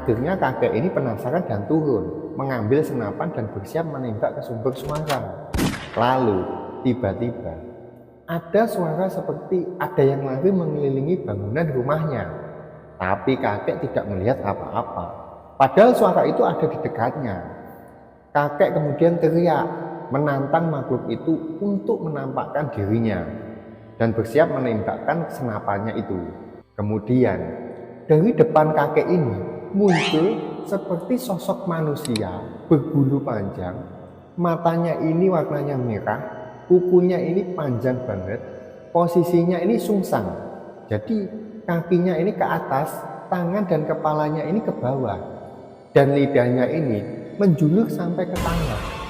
Akhirnya kakek ini penasaran dan turun, mengambil senapan dan bersiap menembak ke sumber suara. Lalu, tiba-tiba, ada suara seperti ada yang lari mengelilingi bangunan rumahnya. Tapi kakek tidak melihat apa-apa. Padahal suara itu ada di dekatnya. Kakek kemudian teriak, menantang makhluk itu untuk menampakkan dirinya dan bersiap menembakkan senapannya itu. Kemudian, dari depan kakek ini muncul seperti sosok manusia berbulu panjang. Matanya ini warnanya merah, kukunya ini panjang banget, posisinya ini sungsang. Jadi kakinya ini ke atas, tangan dan kepalanya ini ke bawah, dan lidahnya ini menjulur sampai ke tangan.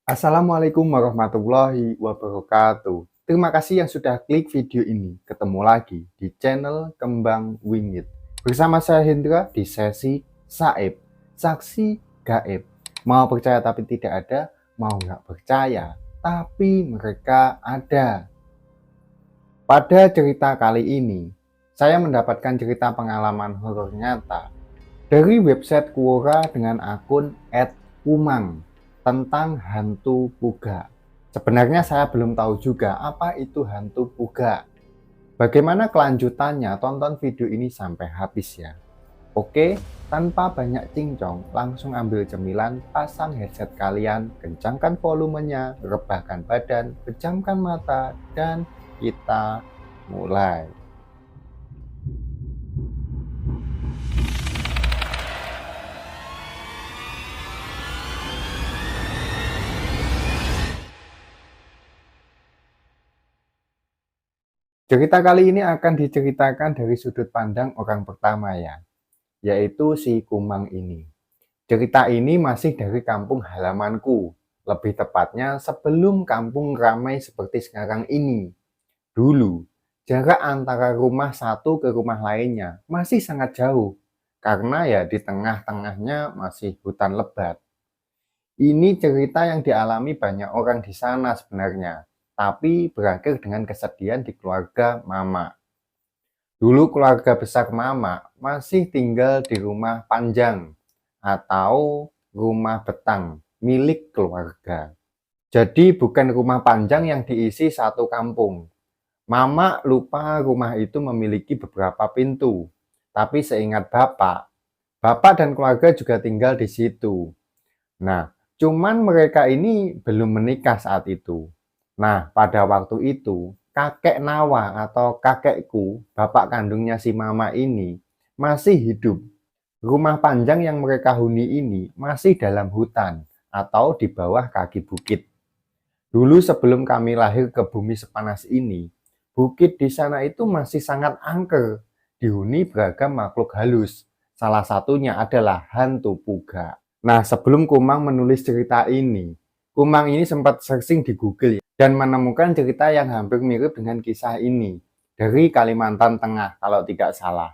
Assalamualaikum warahmatullahi wabarakatuh. Terima kasih yang sudah klik video ini. Ketemu lagi di channel Kembang Wingit. Bersama saya Hendra di sesi Saib, Saksi Gaib. Mau percaya tapi tidak ada, mau nggak percaya tapi mereka ada. Pada cerita kali ini, saya mendapatkan cerita pengalaman horor nyata dari website Quora dengan akun @kumang tentang hantu puga. Sebenarnya saya belum tahu juga apa itu hantu puga. Bagaimana kelanjutannya? Tonton video ini sampai habis ya. Oke, tanpa banyak cincong, langsung ambil cemilan, pasang headset kalian, kencangkan volumenya, rebahkan badan, pejamkan mata, dan kita mulai. Cerita kali ini akan diceritakan dari sudut pandang orang pertama ya, yaitu si Kumang ini. Cerita ini masih dari kampung halamanku, lebih tepatnya sebelum kampung ramai seperti sekarang ini. Dulu, jarak antara rumah satu ke rumah lainnya masih sangat jauh, karena ya di tengah-tengahnya masih hutan lebat. Ini cerita yang dialami banyak orang di sana sebenarnya, tapi berakhir dengan kesedihan di keluarga Mama. Dulu keluarga besar Mama masih tinggal di rumah panjang atau rumah betang milik keluarga. Jadi bukan rumah panjang yang diisi satu kampung. Mama lupa rumah itu memiliki beberapa pintu. Tapi seingat Bapak dan keluarga juga tinggal di situ. Nah, cuman mereka ini belum menikah saat itu. Nah, pada waktu itu, kakek Nawa atau kakekku, bapak kandungnya si Mama ini, masih hidup. Rumah panjang yang mereka huni ini masih dalam hutan atau di bawah kaki bukit. Dulu sebelum kami lahir ke bumi sepanas ini, bukit di sana itu masih sangat angker, dihuni beragam makhluk halus. Salah satunya adalah hantu puga. Nah, sebelum Kumang menulis cerita ini, Kumang ini sempat searching di Google ya, dan menemukan cerita yang hampir mirip dengan kisah ini dari Kalimantan Tengah kalau tidak salah.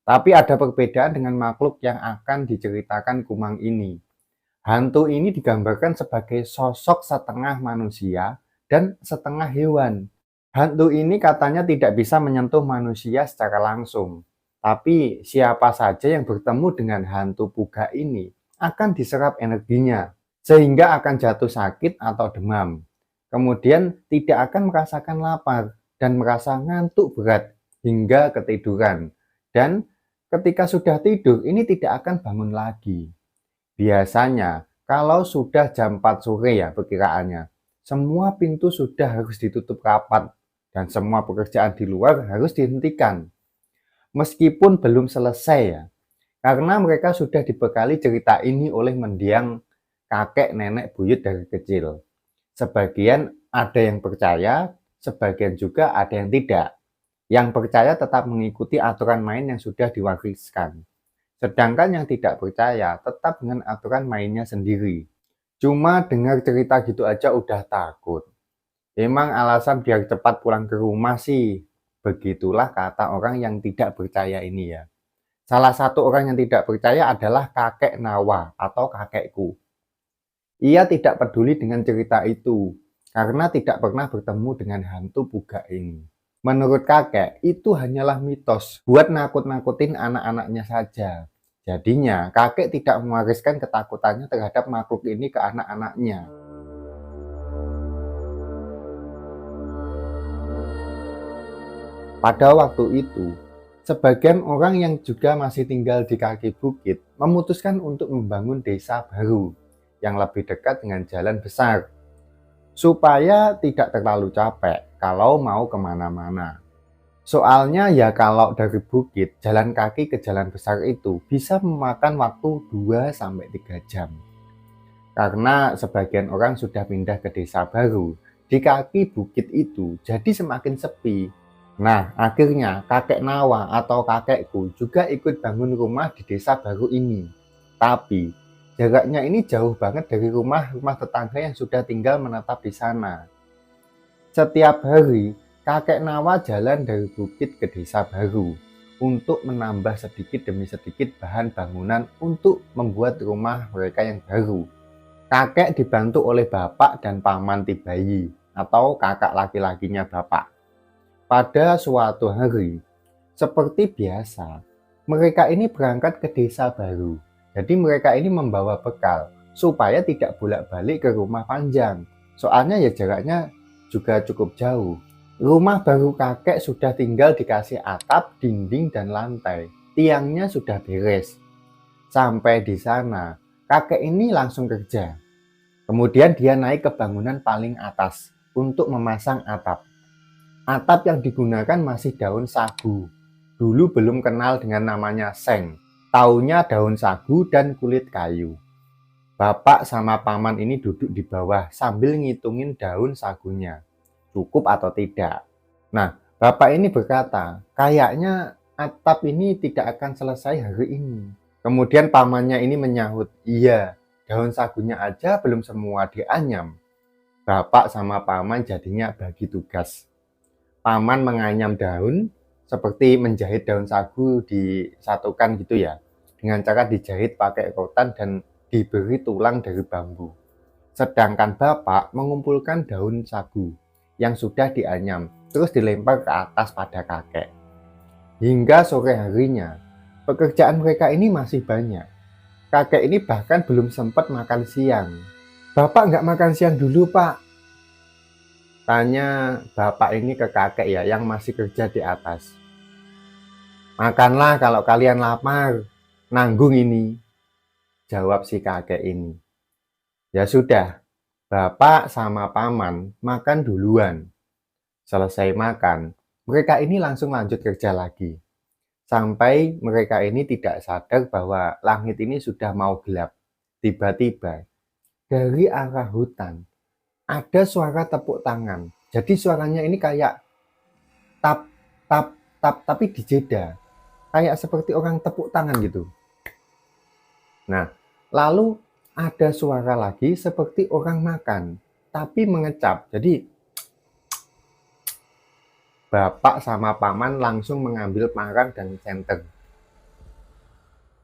Tapi ada perbedaan dengan makhluk yang akan diceritakan Kumang ini. Hantu ini digambarkan sebagai sosok setengah manusia dan setengah hewan. Hantu ini katanya tidak bisa menyentuh manusia secara langsung. Tapi siapa saja yang bertemu dengan hantu puga ini akan diserap energinya, sehingga akan jatuh sakit atau demam. Kemudian tidak akan merasakan lapar dan merasa ngantuk berat hingga ketiduran. Dan ketika sudah tidur, ini tidak akan bangun lagi. Biasanya, kalau sudah jam 4 sore ya perkiraannya, semua pintu sudah harus ditutup rapat dan semua pekerjaan di luar harus dihentikan. Meskipun belum selesai ya, karena mereka sudah dibekali cerita ini oleh mendiang kakek nenek buyut dari kecil. Sebagian ada yang percaya, sebagian juga ada yang tidak. Yang percaya tetap mengikuti aturan main yang sudah diwariskan. Sedangkan yang tidak percaya tetap dengan aturan mainnya sendiri. Cuma dengar cerita gitu aja udah takut. Emang alasan biar cepat pulang ke rumah sih. Begitulah kata orang yang tidak percaya ini ya. Salah satu orang yang tidak percaya adalah kakek Nawa atau kakekku. Ia tidak peduli dengan cerita itu, karena tidak pernah bertemu dengan hantu Puga ini. Menurut kakek, itu hanyalah mitos buat nakut-nakutin anak-anaknya saja. Jadinya, kakek tidak mewariskan ketakutannya terhadap makhluk ini ke anak-anaknya. Pada waktu itu, sebagian orang yang juga masih tinggal di kaki bukit memutuskan untuk membangun desa baru yang lebih dekat dengan jalan besar, supaya tidak terlalu capek kalau mau kemana-mana. Soalnya ya kalau dari bukit, jalan kaki ke jalan besar itu bisa memakan waktu 2-3 jam. Karena sebagian orang sudah pindah ke desa baru, di kaki bukit itu jadi semakin sepi. Nah, akhirnya kakek Nawa atau kakekku juga ikut bangun rumah di desa baru ini. Tapi, jaraknya ini jauh banget dari rumah-rumah tetangga yang sudah tinggal menetap di sana. Setiap hari, kakek Nawa jalan dari bukit ke desa baru untuk menambah sedikit demi sedikit bahan bangunan untuk membuat rumah mereka yang baru. Kakek dibantu oleh bapak dan paman Tibayi atau kakak laki-lakinya bapak. Pada suatu hari, seperti biasa, mereka ini berangkat ke desa baru. Jadi mereka ini membawa bekal supaya tidak bolak-balik ke rumah panjang. Soalnya ya jaraknya juga cukup jauh. Rumah baru kakek sudah tinggal dikasih atap, dinding, dan lantai. Tiangnya sudah beres. Sampai di sana, kakek ini langsung kerja. Kemudian dia naik ke bangunan paling atas untuk memasang atap. Atap yang digunakan masih daun sagu. Dulu belum kenal dengan namanya seng. Taunya daun sagu dan kulit kayu. Bapak sama paman ini duduk di bawah sambil ngitungin daun sagunya. Cukup atau tidak. Nah, bapak ini berkata, kayaknya atap ini tidak akan selesai hari ini. Kemudian pamannya ini menyahut, iya, daun sagunya aja belum semua dianyam. Bapak sama paman jadinya bagi tugas. Paman menganyam daun seperti menjahit daun sagu disatukan gitu ya, dengan cara dijahit pakai rotan dan diberi tulang dari bambu. Sedangkan bapak mengumpulkan daun sagu yang sudah dianyam terus dilempar ke atas pada kakek. Hingga sore harinya, pekerjaan mereka ini masih banyak. Kakek ini bahkan belum sempat makan siang. Bapak nggak makan siang dulu, Pak. Tanya bapak ini ke kakek ya, yang masih kerja di atas. Makanlah kalau kalian lapar, nanggung ini, jawab si kakek ini. Ya sudah, bapak sama paman makan duluan. Selesai makan, mereka ini langsung lanjut kerja lagi. Sampai mereka ini tidak sadar bahwa langit ini sudah mau gelap. Tiba-tiba, dari arah hutan, ada suara tepuk tangan. Jadi suaranya ini kayak tap, tap, tap, tapi dijeda. Kayak seperti orang tepuk tangan gitu. Nah, lalu ada suara lagi seperti orang makan, tapi mengecap. Jadi, bapak sama paman langsung mengambil parang dan senter.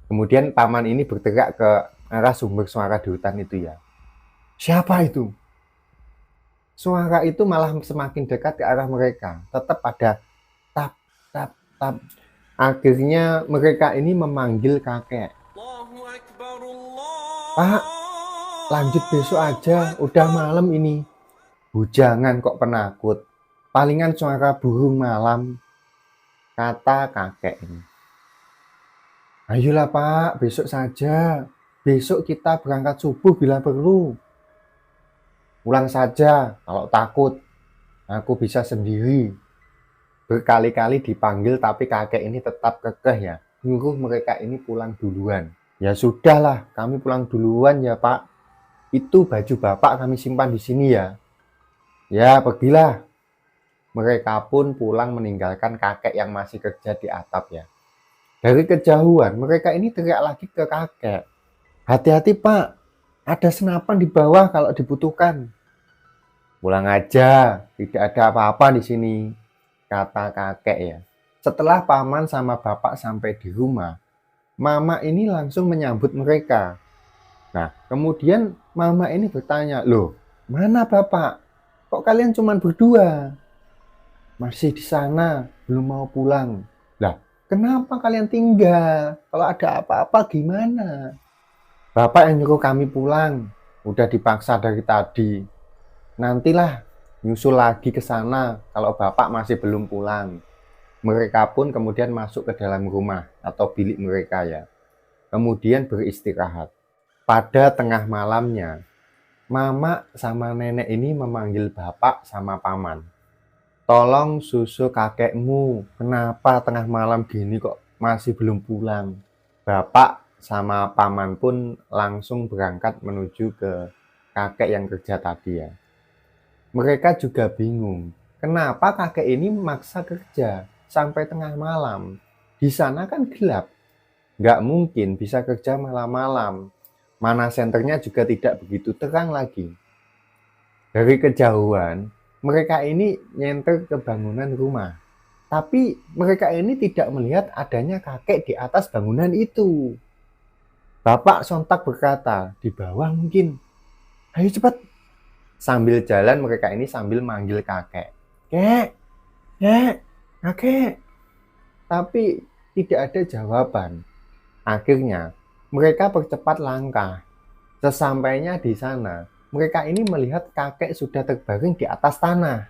Kemudian paman ini berteriak ke arah sumber suara di hutan itu ya. Siapa itu? Suara itu malah semakin dekat ke arah mereka. Tetap ada tap, tap, tap. Akhirnya mereka ini memanggil kakek. Pak, lanjut besok aja. Udah malam ini. Bujangan kok penakut. Palingan suara burung malam. Kata kakek ini. Ayolah Pak, besok saja. Besok kita berangkat subuh bila perlu. Pulang saja kalau takut. Aku bisa sendiri. Berkali-kali dipanggil tapi kakek ini tetap kekeh ya. Nyuruh mereka ini pulang duluan. Ya sudahlah, kami pulang duluan ya Pak. Itu baju Bapak kami simpan di sini ya. Ya pergilah. Mereka pun pulang meninggalkan kakek yang masih kerja di atap ya. Dari kejauhan mereka ini teriak lagi ke kakek. Hati-hati Pak, ada senapan di bawah kalau dibutuhkan. Pulang aja, tidak ada apa-apa di sini. kata kakek ya. Setelah paman sama bapak sampai di rumah, mama ini langsung menyambut mereka. Nah, kemudian mama ini bertanya, "Loh, mana bapak? Kok kalian cuma berdua? Masih di sana, belum mau pulang. Lah, kenapa kalian tinggal? Kalau ada apa-apa gimana?" "Bapak yang nyuruh kami pulang. Udah dipaksa dari tadi. Nantilah nyusul lagi ke sana kalau bapak masih belum pulang." Mereka pun kemudian masuk ke dalam rumah atau bilik mereka ya. Kemudian beristirahat. Pada tengah malamnya, mama sama nenek ini memanggil bapak sama paman. "Tolong susul kakekmu. Kenapa tengah malam gini kok masih belum pulang?" Bapak sama paman pun langsung berangkat menuju ke kakek yang kerja tadi ya. Mereka juga bingung, kenapa kakek ini maksa kerja sampai tengah malam. Di sana kan gelap, nggak mungkin bisa kerja malam-malam. Mana senternya juga tidak begitu terang lagi. Dari kejauhan, mereka ini nyenter ke bangunan rumah. Tapi mereka ini tidak melihat adanya kakek di atas bangunan itu. Bapak sontak berkata, "Di bawah mungkin. Ayo cepat." Sambil jalan mereka ini sambil manggil kakek. "Kek, kek, kakek." Tapi tidak ada jawaban. Akhirnya mereka percepat langkah. Sesampainya di sana, mereka ini melihat kakek sudah terbaring di atas tanah.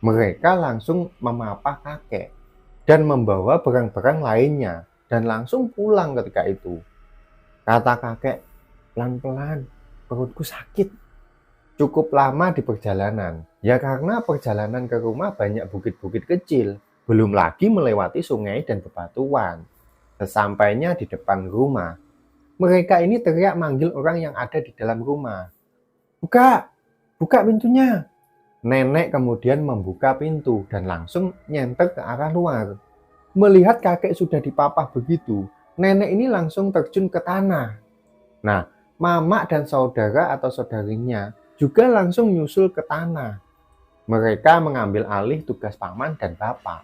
Mereka langsung memapah kakek dan membawa barang-barang lainnya dan langsung pulang ketika itu. Kata kakek, "Pelan-pelan, perutku sakit." Cukup lama di perjalanan, ya karena perjalanan ke rumah banyak bukit-bukit kecil, belum lagi melewati sungai dan bebatuan. Sesampainya di depan rumah, mereka ini teriak manggil orang yang ada di dalam rumah. "Buka, buka pintunya." Nenek kemudian membuka pintu dan langsung nyenter ke arah luar. Melihat kakek sudah dipapah begitu, nenek ini langsung terjun ke tanah. Nah, mama dan saudara atau saudarinya juga langsung nyusul ke tanah. Mereka mengambil alih tugas paman dan bapak.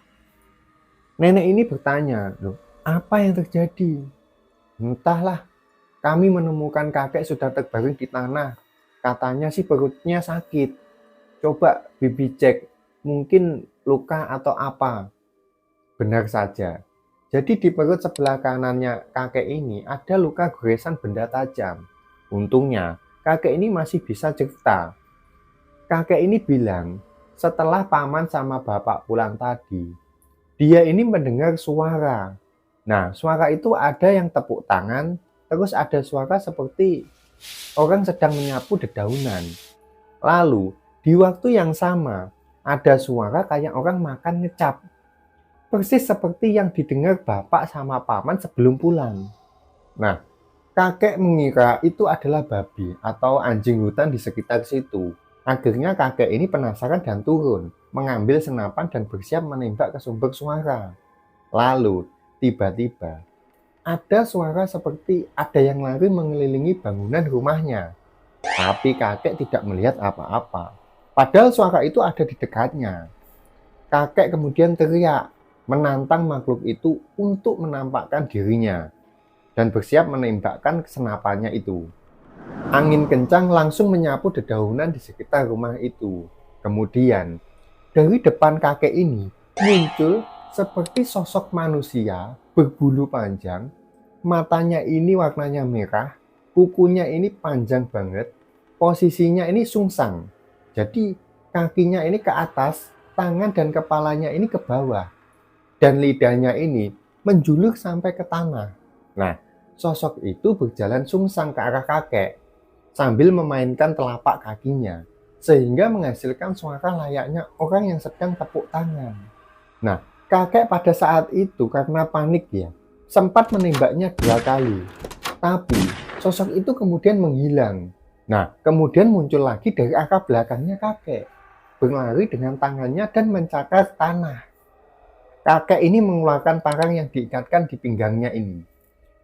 Nenek ini bertanya, "Loh, apa yang terjadi?" "Entahlah, kami menemukan kakek sudah terbaring di tanah. Katanya sih perutnya sakit. Coba bibi cek, mungkin luka atau apa." Benar saja. Jadi di perut sebelah kanannya kakek ini ada luka goresan benda tajam. Untungnya, kakek ini masih bisa cerita. Kakek ini bilang, setelah paman sama bapak pulang tadi, dia ini mendengar suara. Nah, suara itu ada yang tepuk tangan, terus ada suara seperti orang sedang menyapu dedaunan. Lalu, di waktu yang sama, ada suara kayak orang makan ngecap. Persis seperti yang didengar bapak sama paman sebelum pulang. Nah, kakek mengira itu adalah babi atau anjing hutan di sekitar situ. Akhirnya kakek ini penasaran dan turun, mengambil senapan dan bersiap menembak ke sumber suara. Lalu, tiba-tiba, ada suara seperti ada yang lari mengelilingi bangunan rumahnya. Tapi kakek tidak melihat apa-apa. Padahal suara itu ada di dekatnya. Kakek kemudian teriak, menantang makhluk itu untuk menampakkan dirinya dan bersiap menembakkan senapannya itu. Angin kencang langsung menyapu dedaunan di sekitar rumah itu. Kemudian, dari depan kakek ini muncul seperti sosok manusia berbulu panjang, matanya ini warnanya merah, kukunya ini panjang banget, posisinya ini sungsang. Jadi, kakinya ini ke atas, tangan dan kepalanya ini ke bawah. Dan lidahnya ini menjulur sampai ke tanah. Nah, sosok itu berjalan sungsang ke arah kakek sambil memainkan telapak kakinya sehingga menghasilkan suara layaknya orang yang sedang tepuk tangan. Nah, kakek pada saat itu karena panik ya, sempat menembaknya 2 kali. Tapi sosok itu kemudian menghilang. Nah, kemudian muncul lagi dari arah belakangnya kakek, berlari dengan tangannya dan mencakar tanah. Kakek ini mengeluarkan parang yang diikatkan di pinggangnya ini.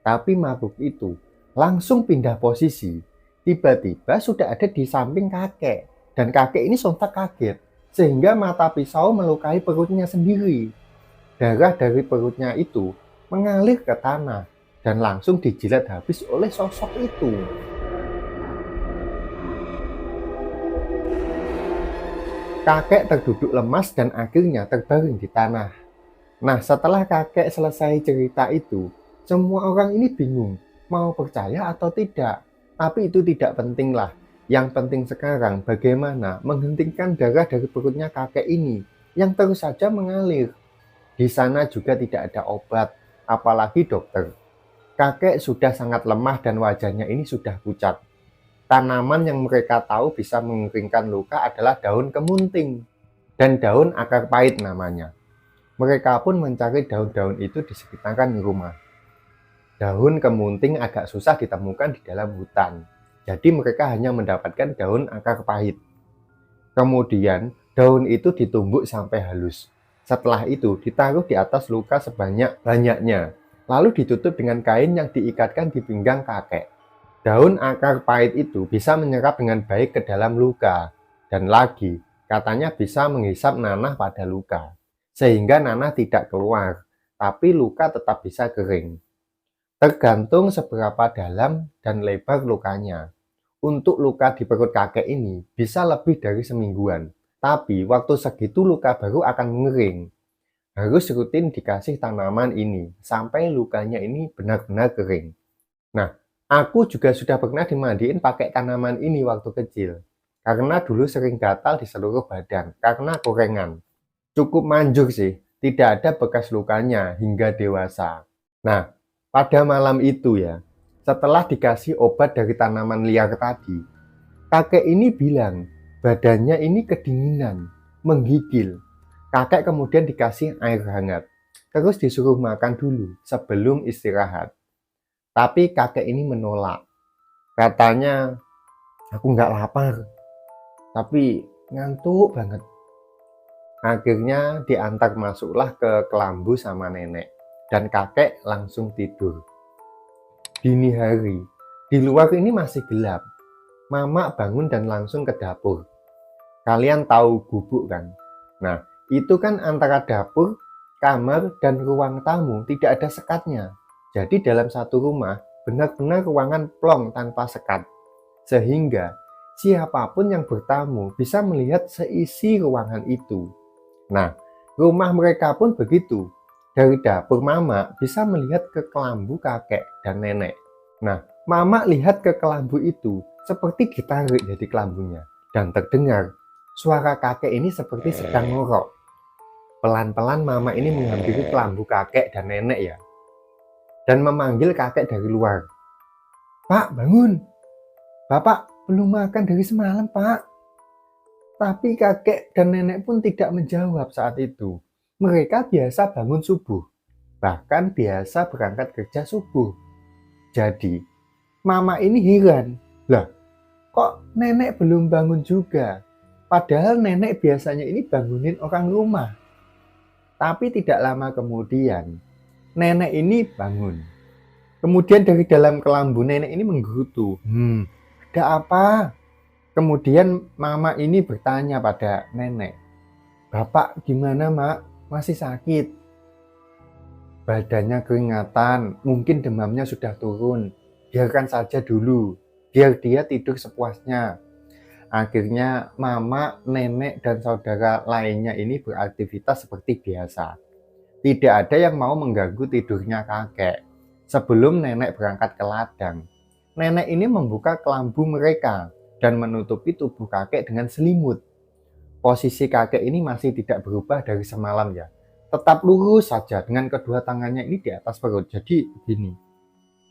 Tapi makhluk itu langsung pindah posisi. Tiba-tiba sudah ada di samping kakek. Dan kakek ini sontak kaget. sehingga mata pisau melukai perutnya sendiri. Darah dari perutnya itu mengalir ke tanah dan langsung dijilat habis oleh sosok itu. Kakek terduduk lemas dan akhirnya terbaring di tanah. Nah, setelah kakek selesai cerita itu, semua orang ini bingung mau percaya atau tidak. Tapi itu tidak penting lah. Yang penting sekarang bagaimana menghentikan darah dari perutnya kakek ini yang terus saja mengalir. Di sana juga tidak ada obat, apalagi dokter. Kakek sudah sangat lemah dan wajahnya ini sudah pucat. Tanaman yang mereka tahu bisa mengeringkan luka adalah daun kemunting dan daun akar pahit namanya. Mereka pun mencari daun-daun itu di sekitaran rumah. Daun kemunting agak susah ditemukan di dalam hutan. Jadi mereka hanya mendapatkan daun akar pahit. Kemudian daun itu ditumbuk sampai halus. Setelah itu ditaruh di atas luka sebanyak-banyaknya. Lalu ditutup dengan kain yang diikatkan di pinggang kakek. Daun akar pahit itu bisa menyerap dengan baik ke dalam luka. Dan lagi, katanya bisa menghisap nanah pada luka. Sehingga nanah tidak keluar, tapi luka tetap bisa kering. Tergantung seberapa dalam dan lebar lukanya. Untuk luka di perut kakek ini bisa lebih dari semingguan. Tapi waktu segitu luka baru akan mengering. Harus rutin dikasih tanaman ini sampai lukanya ini benar-benar kering. Nah, aku juga sudah pernah dimandiin pakai tanaman ini waktu kecil. Karena dulu sering gatal di seluruh badan karena korengan. Cukup manjur sih, tidak ada bekas lukanya hingga dewasa. Nah, pada malam itu ya, setelah dikasih obat dari tanaman liar tadi, kakek ini bilang badannya ini kedinginan, menggigil. Kakek kemudian dikasih air hangat, terus disuruh makan dulu sebelum istirahat. Tapi kakek ini menolak. Katanya, aku nggak lapar, tapi ngantuk banget. Akhirnya diantar masuklah ke kelambu sama nenek, dan kakek langsung tidur. Dini hari, di luar ini masih gelap. Mama bangun dan langsung ke dapur. Kalian tahu gubuk kan? Nah, itu kan antara dapur, kamar, dan ruang tamu tidak ada sekatnya. Jadi dalam satu rumah, benar-benar ruangan plong tanpa sekat. Sehingga siapapun yang bertamu bisa melihat seisi ruangan itu. Nah, rumah mereka pun begitu. Dari dapur Mama bisa melihat ke kelambu kakek dan nenek. Nah, Mama lihat ke kelambu itu seperti ditarik dari kelambunya. Dan terdengar suara kakek ini seperti sedang ngorok. Pelan-pelan Mama ini menghampiri kelambu kakek dan nenek ya. Dan memanggil kakek dari luar. Pak, bangun. Bapak belum makan dari semalam, Pak. Tapi kakek dan nenek pun tidak menjawab saat itu. Mereka biasa bangun subuh, bahkan biasa berangkat kerja subuh. Jadi, Mama ini heran. Lah, kok nenek belum bangun juga? Padahal nenek biasanya ini bangunin orang rumah. Tapi tidak lama kemudian, nenek ini bangun. Kemudian dari dalam kelambu nenek ini menggerutu. Ada apa? Kemudian Mama ini bertanya pada nenek, Bapak gimana Mak? Masih sakit? Badannya keringatan, mungkin demamnya sudah turun. Biarkan saja dulu, biar dia tidur sepuasnya. Akhirnya Mama, nenek, dan saudara lainnya ini beraktivitas seperti biasa. Tidak ada yang mau mengganggu tidurnya kakek. Sebelum nenek berangkat ke ladang, nenek ini membuka kelambu mereka dan menutupi tubuh kakek dengan selimut. Posisi kakek ini masih tidak berubah dari semalam ya. Tetap lurus saja dengan kedua tangannya ini di atas perut. Jadi begini.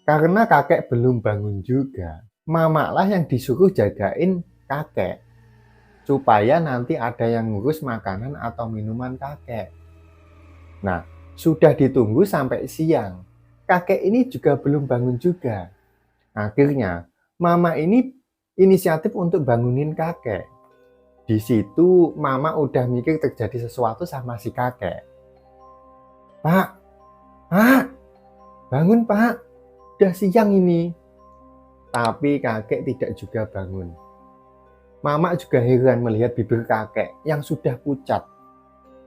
Karena kakek belum bangun juga, Mama lah yang disuruh jagain kakek. Supaya nanti ada yang ngurus makanan atau minuman kakek. Nah, sudah ditunggu sampai siang. Kakek ini juga belum bangun juga. Akhirnya, Mama ini inisiatif untuk bangunin kakek. Di situ Mama udah mikir terjadi sesuatu sama si kakek. Pak, bangun Pak, udah siang ini. Tapi kakek tidak juga bangun. Mama juga heran melihat bibir kakek yang sudah pucat.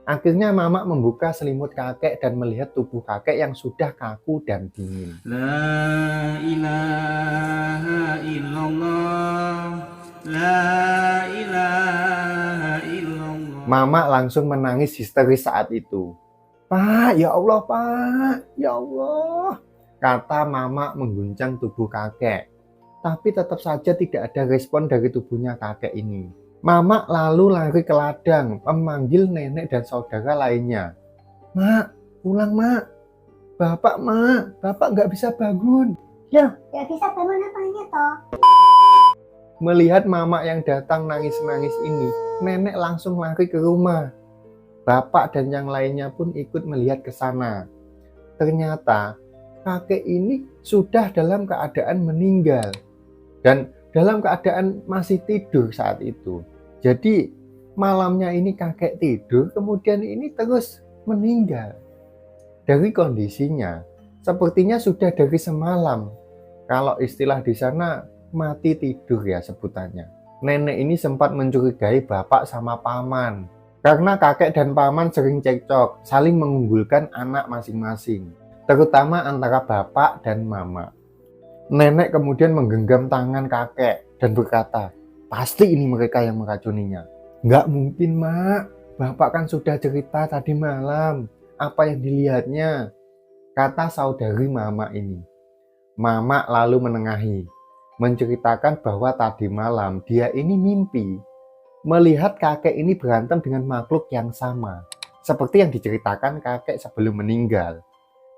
Akhirnya Mama membuka selimut kakek dan melihat tubuh kakek yang sudah kaku dan dingin. La ilaha illallah. La ilaha illallah. Mama langsung menangis histeris saat itu. "Pak, ya Allah, Pak, ya Allah," kata Mama mengguncang tubuh kakek. Tapi tetap saja tidak ada respon dari tubuhnya kakek ini. Mama lalu lari ke ladang, memanggil nenek dan saudara lainnya. "Mak, pulang mak. Bapak, mak, bapak nggak bisa bangun." Loh, nggak bisa bangun apanya toh? Melihat Mama yang datang nangis-nangis ini, nenek langsung lari ke rumah. Bapak dan yang lainnya pun ikut melihat ke sana. Ternyata kakek ini sudah dalam keadaan meninggal dan dalam keadaan masih tidur saat itu. Jadi malamnya ini kakek tidur, kemudian ini terus meninggal. Dari kondisinya, sepertinya sudah dari semalam. Kalau istilah di sana, mati tidur ya sebutannya. Nenek ini sempat mencurigai bapak sama paman. Karena kakek dan paman sering cekcok, saling mengunggulkan anak masing-masing. Terutama antara bapak dan mama. Nenek kemudian menggenggam tangan kakek dan berkata, "Pasti ini mereka yang meracuninya." "Nggak mungkin, Mak. Bapak kan sudah cerita tadi malam apa yang dilihatnya," kata saudari Mama ini. Mama lalu menengahi, menceritakan bahwa tadi malam dia ini mimpi melihat kakek ini berantem dengan makhluk yang sama, seperti yang diceritakan kakek sebelum meninggal.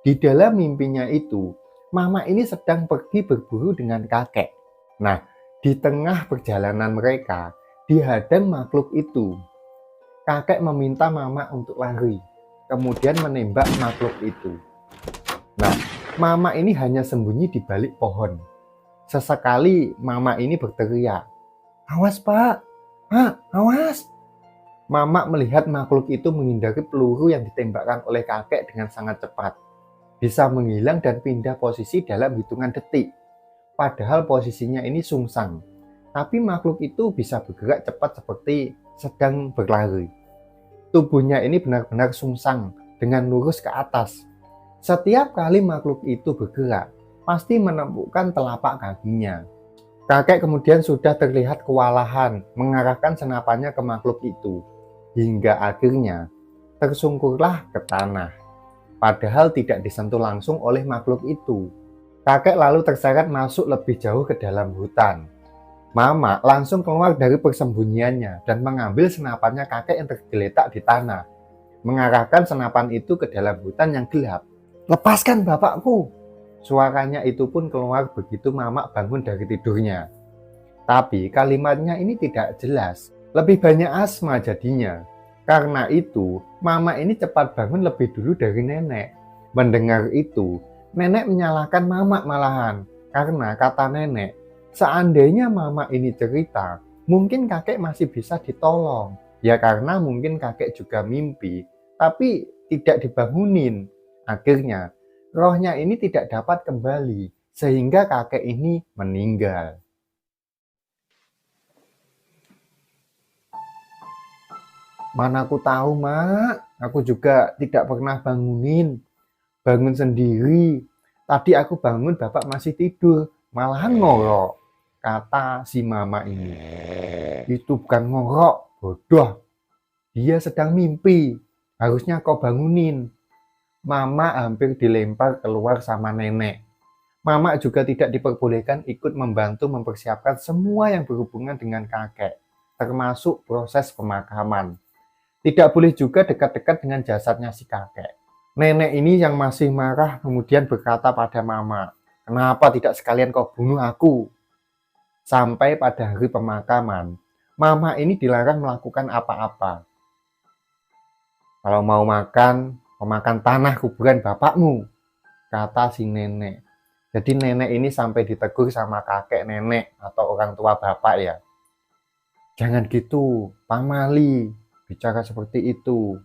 Di dalam mimpinya itu, Mama ini sedang pergi berburu dengan kakek. Nah, di tengah perjalanan mereka, dihadang makhluk itu. Kakek meminta Mama untuk lari, kemudian menembak makhluk itu. Nah, Mama ini hanya sembunyi di balik pohon. Sesekali Mama ini berteriak, "Awas Pak, Pak, awas!" Mama melihat makhluk itu menghindari peluru yang ditembakkan oleh kakek dengan sangat cepat. Bisa menghilang dan pindah posisi dalam hitungan detik. Padahal posisinya ini sungsang. Tapi makhluk itu bisa bergerak cepat seperti sedang berlari. Tubuhnya ini benar-benar sungsang dengan lurus ke atas. Setiap kali makhluk itu bergerak, pasti menemukan telapak kakinya. Kakek kemudian sudah terlihat kewalahan mengarahkan senapannya ke makhluk itu. Hingga akhirnya tersungkurlah ke tanah. Padahal tidak disentuh langsung oleh makhluk itu. Kakek lalu terseret masuk lebih jauh ke dalam hutan. Mama langsung keluar dari persembunyiannya dan mengambil senapannya kakek yang tergeletak di tanah. Mengarahkan senapan itu ke dalam hutan yang gelap. "Lepaskan bapakku!" Suaranya itu pun keluar begitu Mama bangun dari tidurnya. Tapi kalimatnya ini tidak jelas. Lebih banyak asma jadinya. Karena itu, Mama ini cepat bangun lebih dulu dari nenek. Mendengar itu, nenek menyalahkan Mama malahan. Karena kata nenek, seandainya Mama ini cerita, mungkin kakek masih bisa ditolong. Ya karena mungkin kakek juga mimpi, tapi tidak dibangunin. Akhirnya, rohnya ini tidak dapat kembali, sehingga kakek ini meninggal. "Mana aku tahu, Mak. Aku juga tidak pernah bangunin. Bangun sendiri. Tadi aku bangun bapak masih tidur. Malahan ngorok," kata si Mama ini. "Itu bukan ngorok, bodoh. Dia sedang mimpi. Harusnya kau bangunin." Mama hampir dilempar keluar sama nenek. Mama juga tidak diperbolehkan ikut membantu mempersiapkan semua yang berhubungan dengan kakek, termasuk proses pemakaman. Tidak boleh juga dekat-dekat dengan jasadnya si kakek. Nenek ini yang masih marah kemudian berkata pada Mama, "Kenapa tidak sekalian kau bunuh aku?" Sampai pada hari pemakaman, Mama ini dilarang melakukan apa-apa. "Kalau mau makan, memakan tanah kuburan bapakmu," kata si nenek. Jadi nenek ini sampai ditegur sama kakek nenek atau orang tua bapak ya. "Jangan gitu, pamali, bicara seperti itu.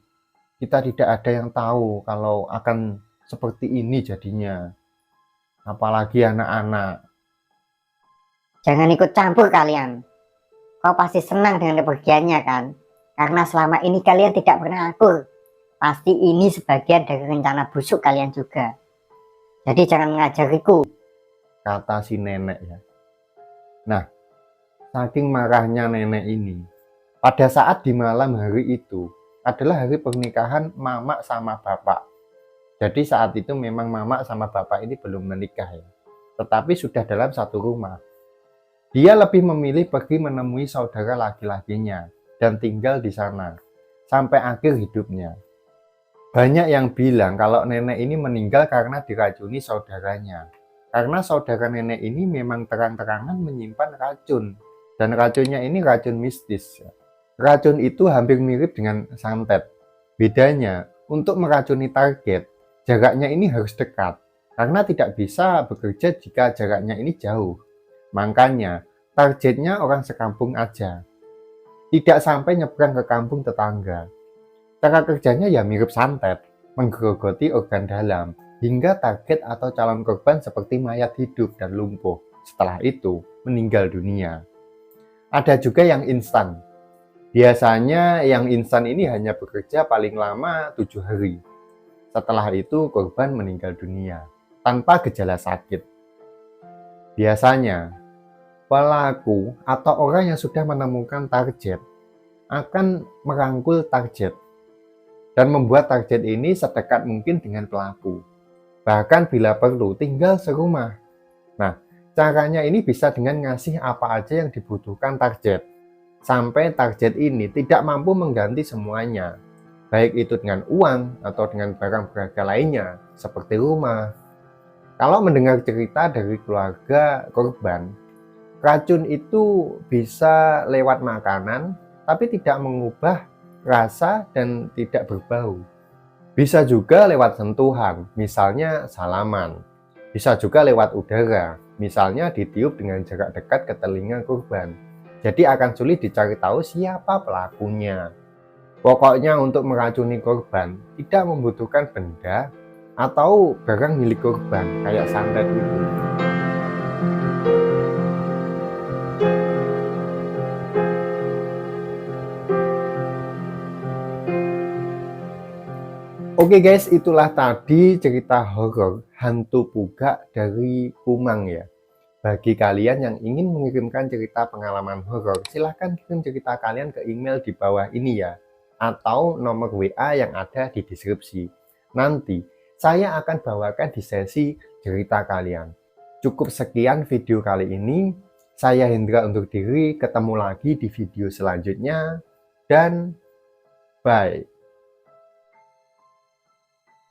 Kita tidak ada yang tahu kalau akan seperti ini jadinya. Apalagi anak-anak." Jangan ikut campur kalian. kau pasti senang dengan kepergiannya kan? Karena selama ini kalian tidak pernah akur. Pasti ini sebagian dari rencana busuk kalian juga. Jadi jangan mengajariku. Kata si nenek ya. Nah, saking marahnya nenek ini, pada saat di malam hari itu adalah hari pernikahan Mamak sama Bapak. Jadi saat itu memang Mamak sama Bapak ini belum menikah ya, tetapi sudah dalam satu rumah. Dia lebih memilih pergi menemui saudara laki-lakinya dan tinggal di sana sampai akhir hidupnya. Banyak yang bilang kalau nenek ini meninggal karena diracuni saudaranya. Karena saudara nenek ini memang terang-terangan menyimpan racun. Dan racunnya ini racun mistis. Racun itu hampir mirip dengan santet. Bedanya, untuk meracuni target, jaraknya ini harus dekat. Karena tidak bisa bekerja jika jaraknya ini jauh. Makanya, targetnya orang sekampung aja. Tidak sampai nyebrang ke kampung tetangga. Cara kerjanya ya mirip santet, menggerogoti organ dalam, hingga target atau calon korban seperti mayat hidup dan lumpuh. Setelah itu, meninggal dunia. Ada juga yang instan. Biasanya yang instan ini hanya bekerja paling lama 7 hari. Setelah itu korban meninggal dunia, tanpa gejala sakit. Biasanya, pelaku atau orang yang sudah menemukan target akan merangkul target dan membuat target ini sedekat mungkin dengan pelaku. Bahkan bila perlu tinggal serumah. Nah, caranya ini bisa dengan ngasih apa aja yang dibutuhkan target. Sampai target ini tidak mampu mengganti semuanya. Baik itu dengan uang atau dengan barang berharga lainnya, seperti rumah. Kalau mendengar cerita dari keluarga korban, racun itu bisa lewat makanan, tapi tidak mengubah rasa dan tidak berbau. Bisa juga lewat sentuhan, misalnya salaman. Bisa juga lewat udara, misalnya ditiup dengan jarak dekat ke telinga korban. Jadi akan sulit dicari tahu siapa pelakunya. Pokoknya untuk meracuni korban tidak membutuhkan benda atau barang milik korban kayak santet itu. Oke guys, itulah tadi cerita horor hantu Puga dari Kumang ya. Bagi kalian yang ingin mengirimkan cerita pengalaman horor, silahkan kirim cerita kalian ke email di bawah ini ya, atau nomor WA yang ada di deskripsi. Nanti saya akan bawakan di sesi cerita kalian. Cukup sekian video kali ini. Saya Hendra undur diri, ketemu lagi di video selanjutnya, dan bye.